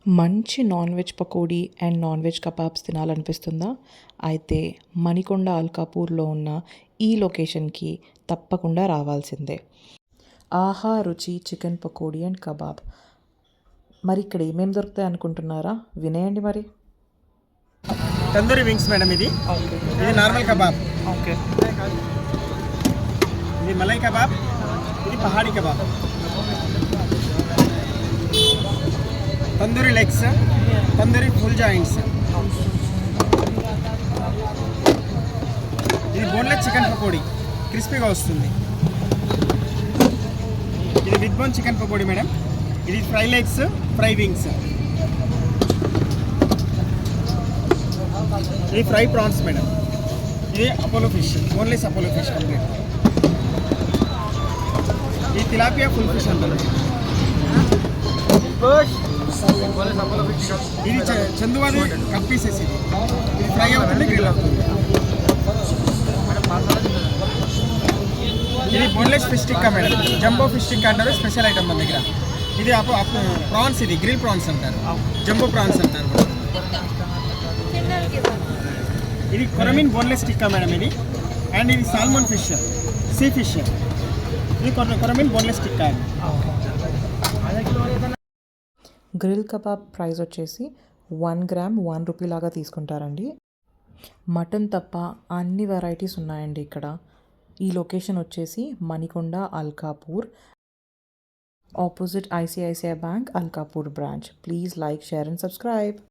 మంచి non veg pakodi and non veg kebabs తినాలనిపిస్తుందా? అయితే మణికొండ అల్కాపూర్లో ఉన్న ఈ లొకేషన్కి తప్పకుండా రావాల్సిందే. ఆహా రుచి చికెన్ పకోడీ అండ్ కబాబ్. మరి ఇక్కడ ఏమేమి దొరుకుతాయి అనుకుంటున్నారా? వినేయండి మరి. తందూరి వింగ్స్ మేడం, ఇది నార్మల్ కబాబ్, ఇది మలై కబాబ్, ఇది pahadi kebab, tandoori legs, tandoori full joints, ఇది బోన్లెస్ చికెన్ పకోడీ, క్రిస్పీగా వస్తుంది. ఇది big bone chicken pakodi madam, ఇది ఫ్రై లెగ్స్, ఫ్రై వింగ్స్, ఇది ఫ్రై ప్రాన్స్ మేడం, ఇది Apollo fish, boneless Apollo fish complete, ఇది తిలాపియా ఫుల్ ఫిష్ అంటారు, ఇది చందువాది కట్ పీసెస్, ఇది ఫ్రై అవుతుంది, గ్రిల్ అవుతుంది. ఇది boneless fish tikka madam, jumbo fish tikka అంటారు, స్పెషల్ ఐటమ్ మన దగ్గర. ఇది ప్రాన్స్, ఇది గ్రిల్ ప్రాన్స్ అంటారు, జంబో ప్రాన్స్ అంటారు. ఇది కొరమిన్ బోన్లెస్ టిక్కా మేడం, ఇది అండ్ ఇది సాల్మన్ ఫిష్, సీ ఫిష్, ఇది కొరమిన్ boneless tikka. Grill kebab price వచ్చేసి 1 గ్రామ్ 1 రూపీ లాగా తీసుకుంటారండి. మటన్ తప్ప అన్ని వెరైటీస్ ఉన్నాయండి ఇక్కడ. ఈ లొకేషన్ వచ్చేసి Manikonda Alkapur, opposite ICICI bank Alkapur branch. Please like, share and subscribe.